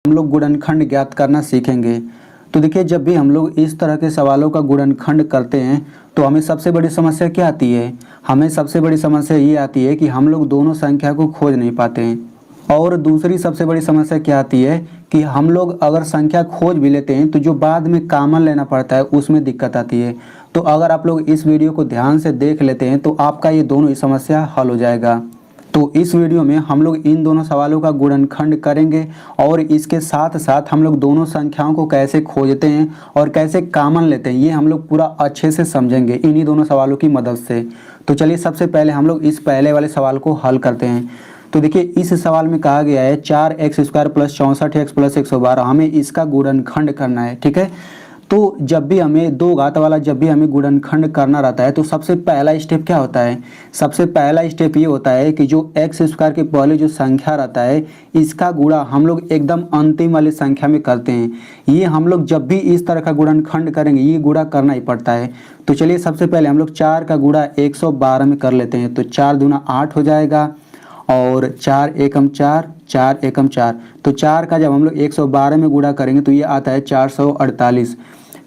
हम लोग गुणनखंड ज्ञात करना सीखेंगे। तो देखिए, जब भी हम लोग इस तरह के सवालों का गुणनखंड करते हैं तो हमें सबसे बड़ी समस्या क्या आती है? हमें सबसे बड़ी समस्या ये आती है कि हम लोग दोनों संख्या को खोज नहीं पाते हैं। और दूसरी सबसे बड़ी समस्या क्या आती है कि हम लोग अगर संख्या खोज भी लेते हैं तो जो बाद में कॉमन लेना पड़ता है उसमें दिक्कत आती है। तो अगर आप लोग इस वीडियो को ध्यान से देख लेते हैं तो आपका ये दोनों ही समस्या हल हो जाएगा। तो इस वीडियो में हम लोग इन दोनों सवालों का गुणनखंड करेंगे और इसके साथ साथ हम लोग दोनों संख्याओं को कैसे खोजते हैं और कैसे कॉमन लेते हैं, ये हम लोग पूरा अच्छे से समझेंगे इन्हीं दोनों सवालों की मदद से। तो चलिए, सबसे पहले हम लोग इस पहले वाले सवाल को हल करते हैं। तो देखिए, इस सवाल में कहा गया है 4x² + 64x + 112, हमें इसका गुणनखंड करना है। ठीक है, तो जब भी हमें दो घात वाला जब भी हमें गुणनखंड करना रहता है तो सबसे पहला स्टेप क्या होता है? सबसे पहला स्टेप ये होता है कि जो x² के पहले जो संख्या रहता है इसका गुणा हम लोग एकदम अंतिम वाली संख्या में करते हैं। ये हम लोग जब भी इस तरह का गुणनखंड करेंगे ये गुणा करना ही पड़ता है। तो चलिए, सबसे पहले हम लोग 4 का गुणा 112 में कर लेते हैं। तो 4 दूना 8 हो जाएगा और 4 एकम 4, 4 एकम 4। तो 4 का जब हम लोग 112 में गुणा करेंगे तो ये आता है 448।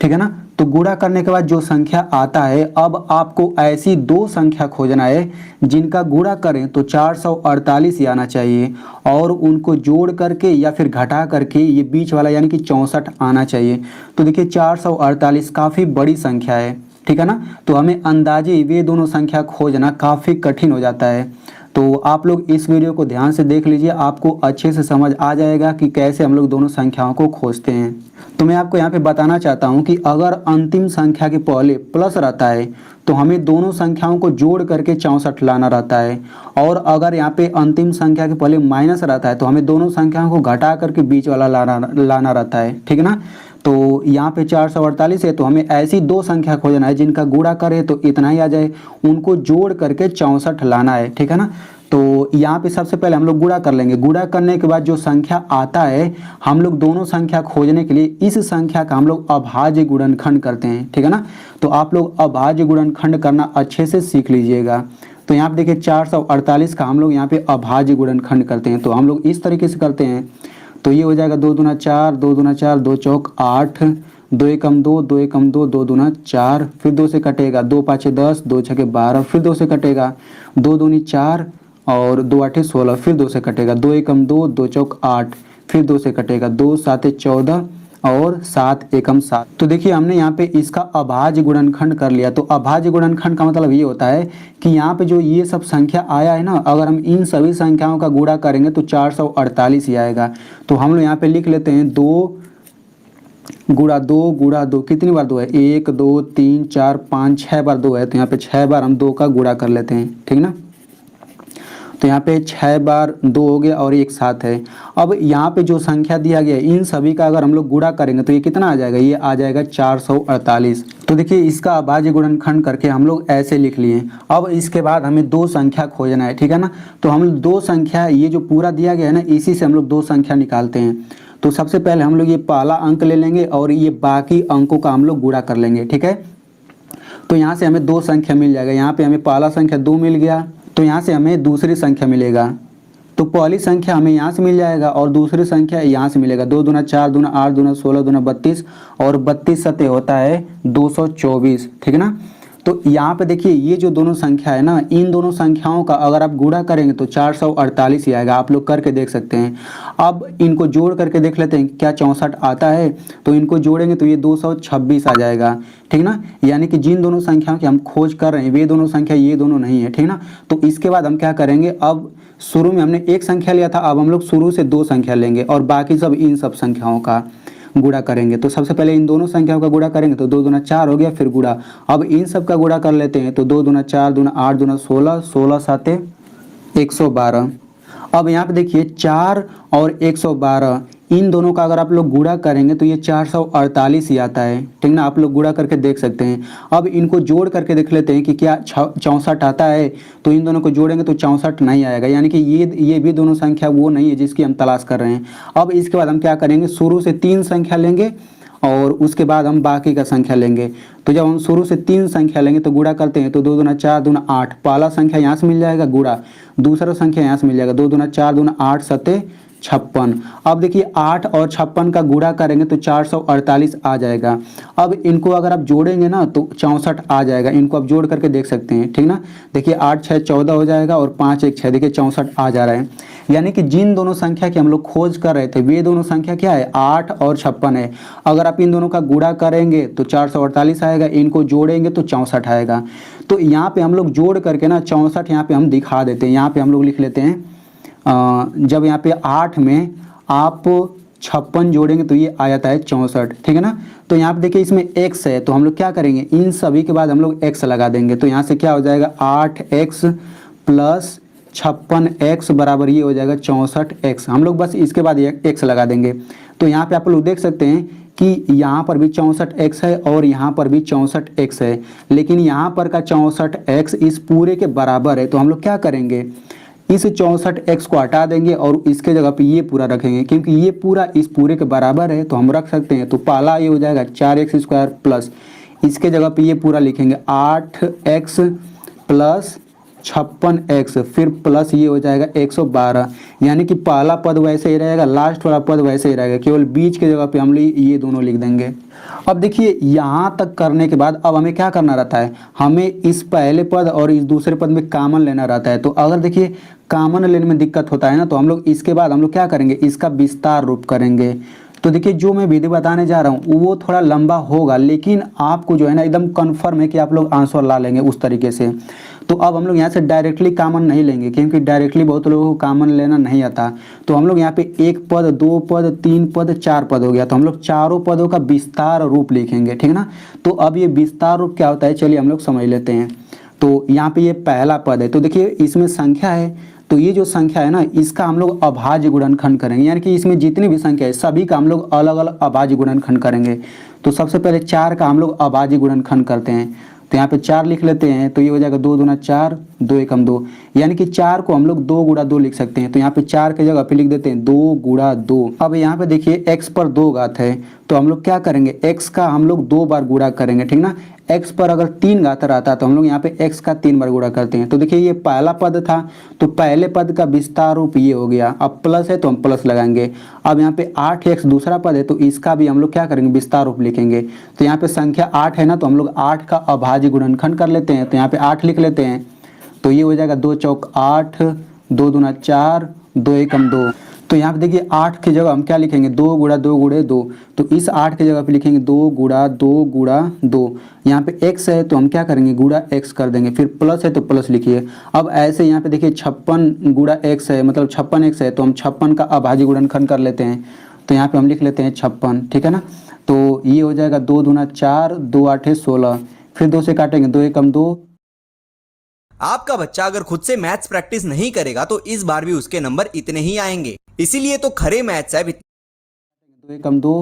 ठीक है ना। तो गुणा करने के बाद जो संख्या आता है, अब आपको ऐसी दो संख्या खोजना है जिनका गुणा करें तो 448 ही आना चाहिए और उनको जोड़ करके या फिर घटा करके ये बीच वाला यानी कि 64 आना चाहिए। तो देखिए, 448 काफ़ी बड़ी संख्या है। ठीक है ना। तो हमें अंदाजे वे दोनों संख्या खोजना काफ़ी कठिन हो जाता है। तो आप लोग इस वीडियो को ध्यान से देख लीजिए, आपको अच्छे से समझ आ जाएगा कि कैसे हम लोग दोनों संख्याओं को खोजते हैं। तो मैं आपको यहाँ पे बताना चाहता हूँ कि अगर अंतिम संख्या के पहले प्लस रहता है तो हमें दोनों संख्याओं को जोड़ करके 64 लाना रहता है, और अगर यहाँ पे अंतिम संख्या के पहले माइनस रहता है तो हमें दोनों संख्याओं को घटा करके बीच वाला लाना रहता है। ठीक है ना। तो यहाँ पे 448 है तो हमें ऐसी दो संख्या खोजना है जिनका गुणा करे तो इतना ही आ जाए, उनको जोड़ करके 64 लाना है। ठीक है ना। तो यहाँ पे सबसे पहले हम लोग गुणा कर लेंगे। गुणा करने के बाद जो संख्या आता है हम लोग दोनों संख्या खोजने के लिए इस संख्या का हम लोग अभाज्य गुणनखंड करते हैं। ठीक है ना। तो आप लोग अभाज्य गुणनखंड करना अच्छे से सीख लीजिएगा। तो यहाँ पे देखिए, 448 का हम लोग यहाँ पे अभाज्य गुणनखंड करते हैं। तो हम लोग इस तरीके से करते हैं। तो ये हो जाएगा 2 दूना 4, 2 दूना 4, 2 चौक 8, 2 एकम 2, 2 एकम 2, 2 दूना 4, फिर 2 से कटेगा, 2 पाँचे 10, 2 छके 12, फिर 2 से कटेगा, 2 दूनी 4 और 2 आठे 16, फिर 2 से कटेगा, 2 एकम 2, 2 चौक 8, फिर 2 से कटेगा, 2 साते 14 और 7 एकम 7। तो देखिए, हमने यहाँ पे इसका अभाज्य गुणनखंड कर लिया। तो अभाज्य गुणनखंड का मतलब ये होता है कि यहाँ पे जो ये सब संख्या आया है ना, अगर हम इन सभी संख्याओं का गुणा करेंगे तो 448 ही आएगा। तो हम लोग यहाँ पे लिख लेते हैं 2 गुणा 2 गुणा 2, कितनी बार 2 है? 1 2 3 4 5 6 बार 2 है। तो यहाँ पे 6 बार हम 2 का गुणा कर लेते हैं। ठीक ना। तो यहाँ पे 6 बार 2 हो गया और एक 7 है। अब यहाँ पे जो संख्या दिया गया है इन सभी का अगर हम लोग गुणा करेंगे तो ये कितना आ जाएगा? ये आ जाएगा 448। तो देखिए, इसका अभाज्य गुणनखंड करके हम लोग ऐसे लिख लिए। अब इसके बाद हमें दो संख्या खोजना है। ठीक है ना। तो हम दो संख्या, ये जो पूरा दिया गया है ना, इसी से हम लोग दो संख्या निकालते हैं। तो सबसे पहले हम लोग ये पहला अंक ले लेंगे और ये बाकी अंकों का हम लोग गुणा कर लेंगे। ठीक है। तो यहाँ से हमें दो संख्या मिल जाएगा। यहाँ पे हमें पहला संख्या 2 मिल गया, तो यहाँ से हमें दूसरी संख्या मिलेगा। तो पहली संख्या हमें यहाँ से मिल जाएगा और दूसरी संख्या यहाँ से मिलेगा। 2 दूना 4 दूना 8 दूना 16 दूना 32 और 32 सते होता है 224। ठीक है ना। तो यहाँ पे देखिए, ये जो दोनों संख्या है ना, इन दोनों संख्याओं का अगर आप गुणा करेंगे तो 448 ही आएगा। आप लोग करके देख सकते हैं। अब इनको जोड़ करके देख लेते हैं क्या 64 आता है। तो इनको जोड़ेंगे तो ये 226 आ जाएगा। ठीक ना। यानी कि जिन दोनों संख्याओं की हम खोज कर रहे हैं वे दोनों संख्या ये दोनों नहीं है। ठीक ना। तो इसके बाद हम क्या करेंगे, अब शुरू में हमने एक संख्या लिया था, अब हम लोग शुरू से दो संख्या लेंगे और बाकी सब इन सब संख्याओं का गुणा करेंगे। तो सबसे पहले इन दोनों संख्याओं का गुणा करेंगे तो 2 दूना 4 हो गया, फिर गुणा। अब इन सब का गुणा कर लेते हैं। तो 2 दूना 4 दूना 8 दूना 16, 16 साते 112। अब यहाँ पे देखिए, 4 और 112 इन दोनों का अगर आप लोग गुणा करेंगे तो ये 448 ही आता है। ठीक ना। आप लोग गुणा करके देख सकते हैं। अब इनको जोड़ करके देख लेते हैं कि क्या 64 आता है। तो इन दोनों को जोड़ेंगे तो 64 नहीं आएगा, यानी कि ये भी दोनों संख्या वो नहीं है जिसकी हम तलाश कर रहे हैं। अब इसके बाद हम क्या करेंगे, शुरू से 3 संख्या लेंगे और उसके बाद हम बाकी का संख्या लेंगे। तो जब हम शुरू से 3 संख्या लेंगे तो गुणा करते हैं। तो 2 दूना 4 दूना 8, पहला संख्या यहाँ से मिल जाएगा गुणा, दूसरा संख्या यहाँ से मिल जाएगा। 2 दूना 4 दूना 8 सते 56। अब देखिए 8 और 56 का गुणा करेंगे तो 448 आ जाएगा। अब इनको अगर आप जोड़ेंगे ना तो 64 आ जाएगा। इनको आप जोड़ करके देख सकते हैं, ठीक ना। देखिए 8 6 14 हो जाएगा और 5 1 6, देखिए 64 आ जा रहा है। यानी कि जिन दोनों संख्या की हम लोग खोज कर रहे थे वे दोनों संख्या क्या है, 8 और 56 है। अगर आप इन दोनों का गुणा करेंगे तो 448 आएगा, इनको जोड़ेंगे तो 64 आएगा। तो यहाँ पे हम लोग जोड़ करके ना 64 यहाँ पे हम दिखा देते हैं। यहाँ पे हम लोग लिख लेते हैं जब यहाँ पे 8 में आप 56 जोड़ेंगे तो ये आ जाता है 64, ठीक है ना। तो यहाँ पे देखिए इसमें x है तो हम लोग क्या करेंगे, इन सभी के बाद हम लोग x लगा देंगे। तो यहाँ से क्या हो जाएगा 8x प्लस 56x बराबर ये हो जाएगा 64x। हम लोग बस इसके बाद x लगा देंगे। तो यहाँ पे आप लोग देख सकते हैं कि यहाँ पर भी 64x है और यहाँ पर भी 64x है, लेकिन यहाँ पर का 64x इस पूरे के बराबर है। तो हम लोग क्या करेंगे, इस 64x को हटा देंगे और इसके जगह पे ये पूरा रखेंगे, क्योंकि ये पूरा इस पूरे के बराबर है तो हम रख सकते हैं। तो पहला ये हो जाएगा 4x² प्लस इसके जगह पे ये पूरा लिखेंगे 8x प्लस 56x, फिर प्लस ये हो जाएगा 112। यानी कि पहला पद वैसे ही रहेगा, लास्ट वाला पद वैसे ही रहेगा, केवल बीच के जगह पे हम ये दोनों लिख देंगे। अब देखिए यहाँ तक करने के बाद अब हमें क्या करना रहता है, हमें इस पहले पद और इस दूसरे पद में कॉमन लेना रहता है। तो अगर देखिए कॉमन लेने में दिक्कत होता है ना, तो हम लोग इसके बाद हम लोग क्या करेंगे, इसका विस्तार रूप करेंगे। तो देखिए जो मैं विधि बताने जा रहा हूँ वो थोड़ा लंबा होगा, लेकिन आपको जो है ना एकदम कन्फर्म है कि आप लोग आंसर ला लेंगे उस तरीके से। तो अब हम लोग यहाँ से डायरेक्टली कॉमन नहीं लेंगे, क्योंकि डायरेक्टली बहुत लोगों को कॉमन लेना नहीं आता। तो हम लोग यहाँ पे 1 पद 2 पद 3 पद 4 पद हो गया, तो हम लोग चारों पदों का विस्तार रूप लिखेंगे, ठीक है ना। तो अब ये विस्तार रूप क्या होता है चलिए हम लोग समझ लेते हैं। तो यहाँ पे ये पहला पद है, तो देखिए इसमें संख्या है, तो ये जो संख्या है ना इसका हम लोग अभाज्य गुणनखंड करेंगे। यानी कि इसमें जितनी भी संख्या है सभी का हम लोग अलग अलग अभाज्य गुणनखंड करेंगे। तो सबसे पहले 4 का हम लोग अभाज्य गुणनखंड करते हैं। तो यहाँ पे 4 लिख लेते हैं, तो ये हो जाएगा 2 दूना 4 2 एकम 2। यानी कि 4 को हम लोग 2 गुणा 2 लिख सकते हैं। तो यहाँ पे 4 के जगह पे लिख देते हैं 2 गुणा 2। अब यहाँ पे देखिए x पर 2 घात है, तो हम लोग क्या करेंगे, x का हम लोग 2 बार गुणा करेंगे, ठीक ना। x पर अगर 3 घात रहता है तो हम लोग यहाँ पे x का 3 बार गुणा करते हैं। तो देखिए ये पहला पद था, तो पहले पद का विस्तार रूप ये हो गया। अब प्लस है तो हम प्लस लगाएंगे। अब यहाँ पे 8x दूसरा पद है, तो इसका भी हम लोग क्या करेंगे, विस्तार रूप लिखेंगे। तो यहाँ पे संख्या 8 है ना, तो हम लोग 8 का अभाज्य गुणनखंड कर लेते हैं। तो यहाँ पे 8 लिख लेते हैं, तो ये हो जाएगा 2 चौक 8 2 दूना 4 2 एकम 2। तो यहाँ पे देखिए 8 की जगह हम क्या लिखेंगे, 2 गुणा 2 गुणे 2। तो इस 8 की जगह पे लिखेंगे 2 गुणा 2 गुणा 2। यहाँ पे x है तो हम क्या करेंगे, गुणा x कर देंगे, फिर प्लस है तो प्लस लिखिए। अब ऐसे यहाँ पे देखिए 56 गुणा x है, मतलब 56x है, तो हम 56 का अभाज्य गुणनखंड कर लेते हैं। तो यहाँ पे हम लिख लेते हैं 56, ठीक है ना। तो ये हो जाएगा 2 दूना 4 2 8 16, फिर 2 से काटेंगे 2 एकम 2। आपका बच्चा अगर खुद से मैथ्स प्रैक्टिस नहीं करेगा तो इस बार भी उसके नंबर इतने ही आएंगे। इसीलिए तो खरे मैथ्स ऐप 2 एकम 2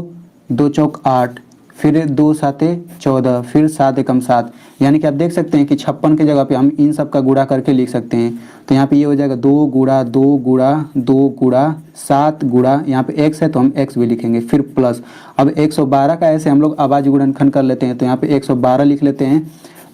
2 चौक 8, फिर 2 साते 14, फिर 7 एकम 7। यानी कि आप देख सकते हैं कि 56 की जगह पे हम इन सब का गुणा करके लिख सकते हैं। तो यहाँ पे ये हो जाएगा 2 गुणा 2 गुणा 2 गुणा 7 गुणा, यहाँ पे x है तो हम x भी लिखेंगे, फिर प्लस। अब 112 का ऐसे हम लोग अभाज्य गुणनखंड कर लेते हैं। तो यहाँ पे 112 लिख लेते हैं।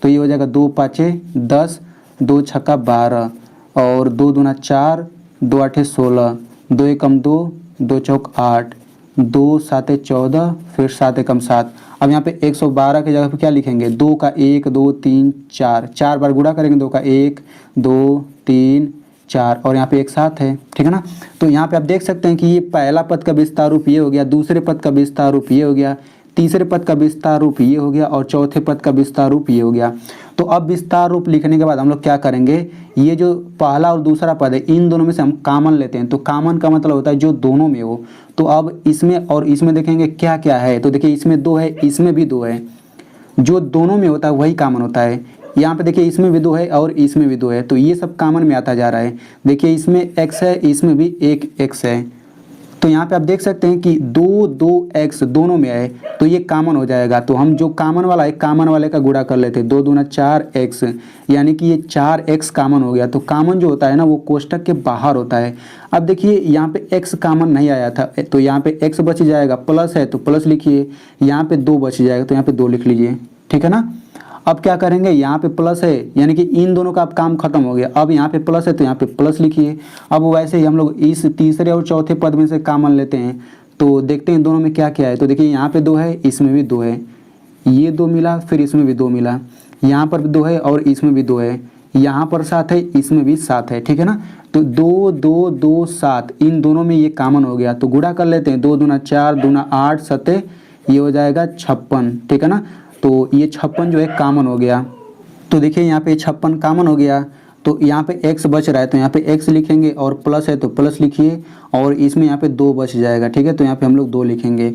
तो ये हो जाएगा 2 पाँचे 10 2 छक्का 12 और 2 दूना 4 2 आठे 16 2 एकम 2 2 चौक 8 2 साते 14, फिर 7 एकम 7। अब यहाँ पे 112 की जगह पे क्या लिखेंगे, 2 का 1 2 3 4, 4 बार गुणा करेंगे, 2 का 1 2 3 4 और यहाँ पे एक 7 है, ठीक है ना। तो यहाँ पे आप देख सकते हैं कि ये पहला पद का विस्तार रूप ये हो गया, दूसरे पद का विस्तार रूप ये हो गया, तीसरे पद का विस्तार रूप ये हो गया और चौथे पद का विस्तार रूप ये हो गया। तो अब विस्तार रूप लिखने के बाद हम लोग क्या करेंगे, ये जो पहला और दूसरा पद है इन दोनों में से हम कॉमन लेते हैं। तो कॉमन का मतलब होता है जो दोनों में हो। तो अब इसमें और इसमें देखेंगे क्या क्या है। तो देखिए इसमें 2 है, इसमें भी 2 है, जो दोनों में होता है वही कॉमन होता है। यहाँ पे देखिए इसमें भी 2 है और इसमें भी 2 है, तो ये सब कॉमन में आता जा रहा है। देखिए इसमें x है, इसमें भी एक x है। तो यहाँ पे आप देख सकते हैं कि 2 2x दोनों में है, तो ये कॉमन हो जाएगा। तो हम जो कॉमन वाला है कॉमन वाले का गुणा कर लेते हैं, 2 दूना 4x, यानी कि ये 4x कॉमन हो गया। तो कॉमन जो होता है ना वो कोष्टक के बाहर होता है। अब देखिए यहाँ पे x कॉमन नहीं आया था, तो यहाँ पे x बच जाएगा, प्लस है तो प्लस लिखिए, यहाँ पे 2 बच जाएगा तो यहाँ पे 2 लिख लीजिए, ठीक है ना। अब क्या करेंगे, यहाँ पे प्लस है यानी कि इन दोनों का अब काम खत्म हो गया। अब यहाँ पे प्लस है तो यहाँ पे प्लस लिखिए। अब वैसे ही हम लोग इस तीसरे और चौथे पद में से कॉमन लेते हैं, तो देखते हैं दोनों में क्या क्या है। तो देखिए यहाँ पे 2 है, इसमें भी 2 है, ये 2 मिला, फिर इसमें भी 2 मिला, यहाँ पर भी 2 है और इसमें भी 2 है, यहाँ पर 7 है, इसमें भी 7 है, ठीक है ना। तो 2 2 2 7 इन दोनों में ये कॉमन हो गया, तो गुणा कर लेते हैं। 2 दूना 4, दूना 8, 7 ये हो जाएगा 56, ठीक है ना। तो ये 56 जो है कॉमन हो गया। तो देखिए यहाँ पे 56 कॉमन हो गया, तो यहाँ पे x बच रहा है, तो यहाँ पे x लिखेंगे और प्लस है तो प्लस लिखिए, और इसमें यहाँ पे 2 बच जाएगा, ठीक है। तो यहाँ पे हम लोग 2 लिखेंगे।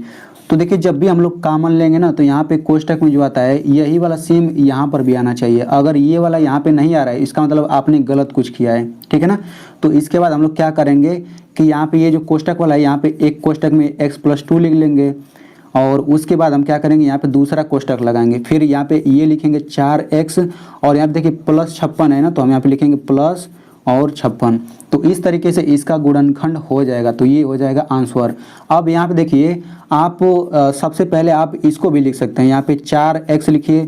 तो देखिए जब भी हम लोग कॉमन लेंगे ना, तो यहाँ पे कोष्टक में जो आता है यही वाला सेम यहाँ पर भी आना चाहिए। अगर ये वाला यहाँ पे नहीं आ रहा है, इसका मतलब आपने गलत कुछ किया है, ठीक है ना। तो इसके बाद हम लोग क्या करेंगे कि यहाँ पे ये जो कोष्टक वाला है, यहाँ पे एक कोष्टक में x+2 लिख लेंगे, और उसके बाद हम क्या करेंगे, यहाँ पे दूसरा कोष्टक लगाएंगे, फिर यहाँ पे ये लिखेंगे 4x, और यहाँ पे देखिए प्लस 56 है ना, तो हम यहाँ पे लिखेंगे प्लस और 56। तो इस तरीके से इसका गुणनखंड हो जाएगा, तो ये हो जाएगा आंसर। अब यहाँ पे देखिए आप सबसे पहले आप इसको भी लिख सकते हैं, यहाँ पे 4x लिखिए,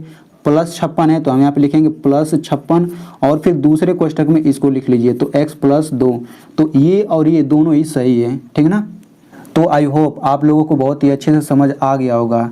प्लस 56 है तो हम यहाँ पे लिखेंगे प्लस 56, और फिर दूसरे कोष्टक में इसको लिख लीजिए, तो x+2। तो ये और ये दोनों ही सही है, ठीक है ना। तो आई होप आप लोगों को बहुत ही अच्छे से समझ आ गया होगा।